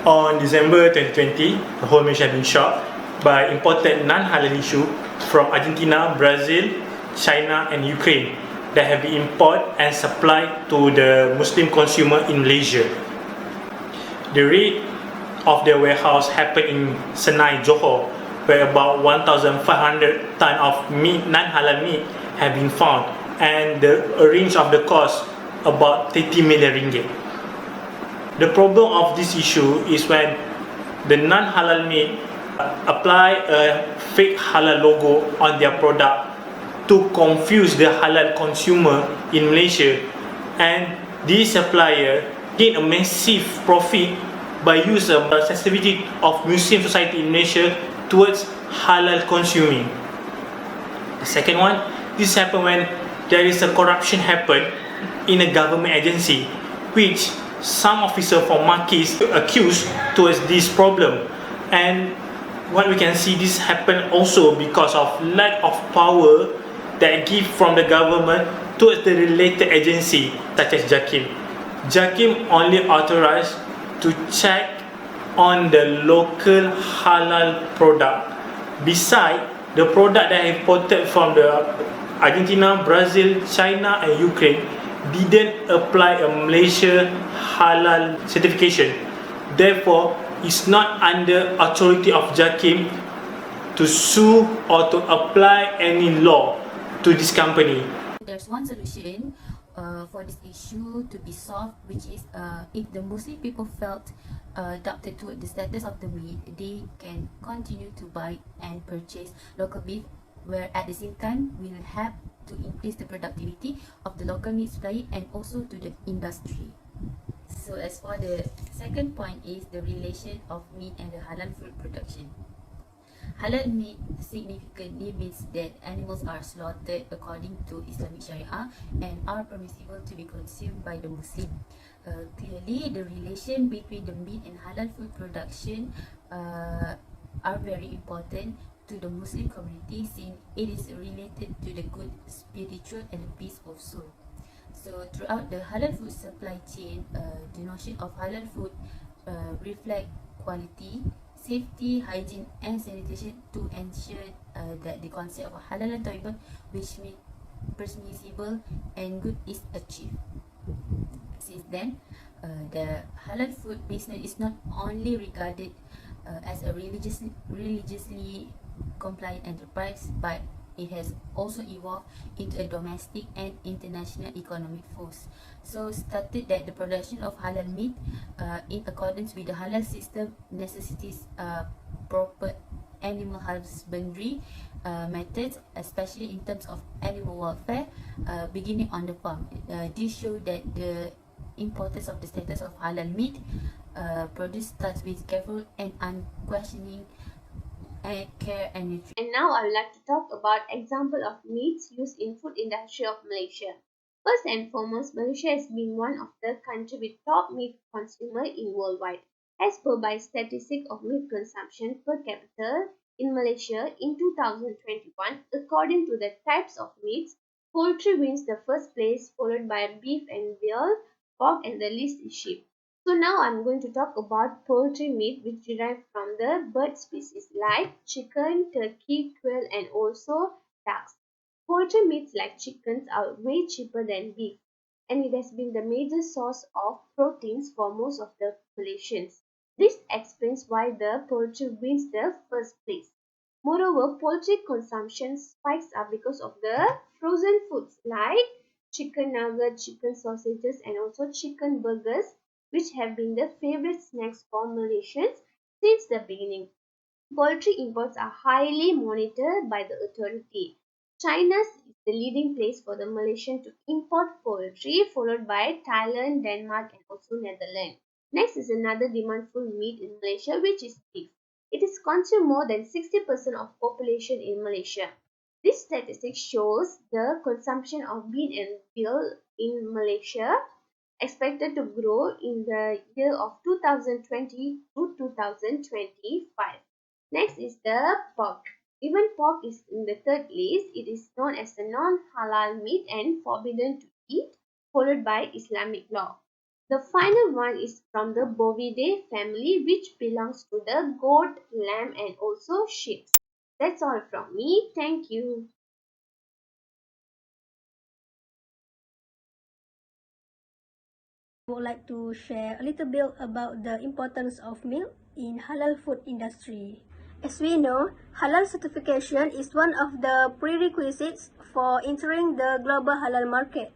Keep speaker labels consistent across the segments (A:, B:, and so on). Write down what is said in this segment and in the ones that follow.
A: On December 2020, the whole Malaysia has been shocked by imported non-halal issue from Argentina, Brazil, China and Ukraine that have been imported and supplied to the Muslim consumer in Malaysia. The raid of the warehouse happened in Senai, Johor, where about 1,500 tons of meat, non-halal meat have been found, and the range of the cost about 30 million ringgit. The problem of this issue is when the non-halal meat apply a fake halal logo on their product to confuse the halal consumer in Malaysia, and this supplier gain a massive profit by use of sensitivity of Muslim society in Malaysia towards halal consuming. The second one, this happen when there is a corruption happen in a government agency, which some officer from Marquis accused towards this problem. And what we can see, this happen also because of lack of power that give from the government towards the related agency such as JAKIM. JAKIM only authorized to check on the local halal product. Beside the product that imported from the Argentina, Brazil, China and Ukraine didn't apply a Malaysia halal certification. Therefore, it's not under authority of JAKIM to sue or to apply any law to this company.
B: There's one solution for this issue to be solved, which is if the Muslim people felt doubted toward the status of the meat, they can continue to buy and purchase local beef, where at the same time we will have to increase the productivity of the local meat supply and also to the industry. So as for the second point is the relation of meat and the halal food production. Halal meat significantly means that animals are slaughtered according to Islamic Sharia and are permissible to be consumed by the Muslim. Clearly, the relation between the meat and halal food production are very important to the Muslim community, since it is related to the good spiritual and the peace of soul. So throughout the halal food supply chain, the notion of halal food reflect quality, safety, hygiene and sanitation to ensure that the concept of halal and tayyibah, which means permissible and good, is achieved. Since then, the halal food business is not only regarded as a religiously compliant enterprise, but it has also evolved into a domestic and international economic force. So stated that the production of halal meat in accordance with the halal system necessitates proper animal husbandry methods, especially in terms of animal welfare, beginning on the farm. This shows that the importance of the status of halal meat produce starts with careful and unquestioning care and nutrition.
C: And now I would like to talk about example of meats used in food industry of Malaysia. First and foremost, Malaysia has been one of the country with top meat consumer in worldwide. As per by statistic of meat consumption per capita in Malaysia in 2021, according to the types of meats, poultry wins the first place, followed by beef and veal, pork, and the least is sheep. So now I'm going to talk about poultry meat which derived from the bird species like chicken, turkey, quail and also ducks. Poultry meats like chickens are way cheaper than beef, and it has been the major source of proteins for most of the populations. This explains why the poultry wins the first place. Moreover, poultry consumption spikes up because of the frozen foods like chicken nuggets, chicken sausages and also chicken burgers, which have been the favorite snacks for Malaysians since the beginning. Poultry imports are highly monitored by the authority. China is the leading place for the Malaysian to import poultry, followed by Thailand, Denmark, and also Netherlands. Next is another demandful meat in Malaysia, which is beef. It is consumed more than 60% of population in Malaysia. This statistic shows the consumption of beef and veal in Malaysia expected to grow in the year of 2020 to 2025. Next is the pork. Even pork is in the third list. It is known as the non-halal meat and forbidden to eat, followed by Islamic law. The final one is from the Bovidae family, which belongs to the goat, lamb, and also sheep. That's all from me. Thank you.
D: Would like to share a little bit about the importance of milk in halal food industry. As we know, halal certification is one of the prerequisites for entering the global halal market.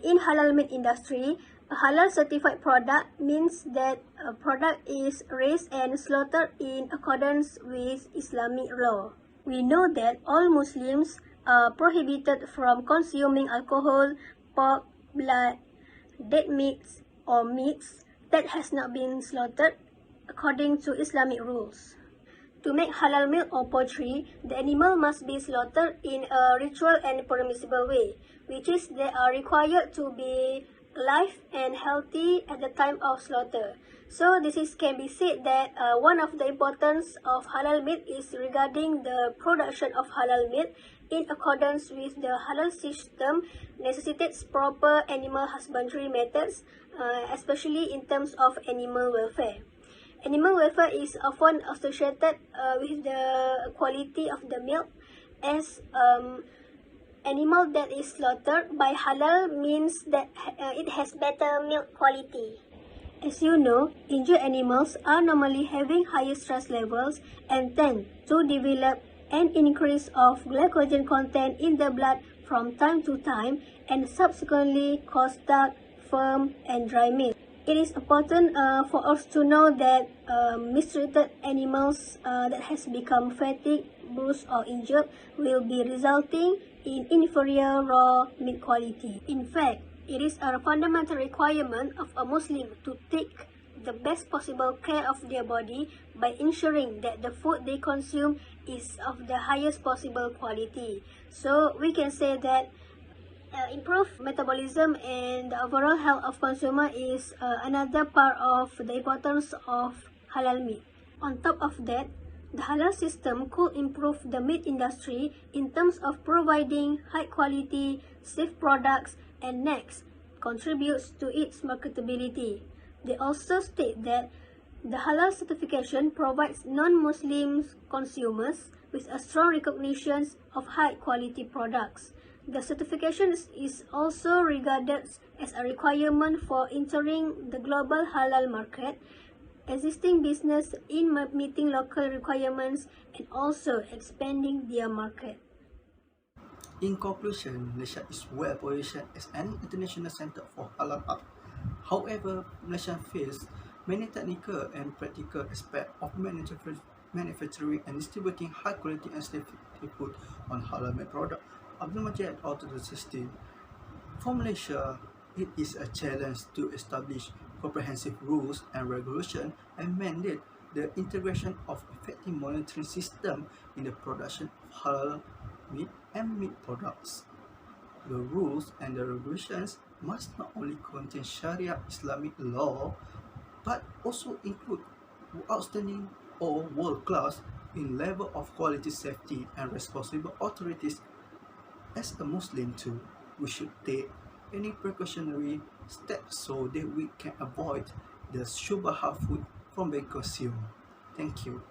D: In halal meat industry, a halal certified product means that a product is raised and slaughtered in accordance with Islamic law. We know that all Muslims are prohibited from consuming alcohol, pork, blood, dead meats, or meats that has not been slaughtered according to Islamic rules. To make halal milk or poultry, the animal must be slaughtered in a ritual and permissible way, which is they are required to be alive and healthy at the time of slaughter. So can be said that one of the importance of halal meat is regarding the production of halal meat in accordance with the halal system necessitates proper animal husbandry methods, especially in terms of animal welfare. Animal welfare is often associated with the quality of the milk, as animal that is slaughtered by halal means that it has better milk quality. As you know, injured animals are normally having higher stress levels and tend to develop an increase of glycogen content in the blood from time to time and subsequently cause dark, firm, and dry milk. It is important for us to know that mistreated animals that has become fatigued, bruised, or injured will be resulting in inferior raw meat quality. In fact, it is a fundamental requirement of a Muslim to take the best possible care of their body by ensuring that the food they consume is of the highest possible quality. So we can say that improve metabolism and the overall health of consumer is another part of the importance of halal meat. On top of that, the halal system could improve the meat industry in terms of providing high quality, safe products, and next, contributes to its marketability. They also state that the halal certification provides non-Muslim consumers with a strong recognition of high quality products. The certification is also regarded as a requirement for entering the global halal market, existing business in meeting local requirements, and also expanding their market.
E: In conclusion, Malaysia is well positioned as an international center for halal art. However, Malaysia faces many technical and practical aspects of manufacturing and distributing high quality and safe food on halal made product. Abdul Majid, 2016. For Malaysia, it is a challenge to establish comprehensive rules and regulations and mandate the integration of effective monitoring system in the production of halal meat and meat products. The rules and the regulations must not only contain Sharia Islamic law, but also include outstanding or world-class in level of quality safety and responsible authorities. As a Muslim too, we should take any precautionary steps so that we can avoid the shubha food from being consumed. Thank you.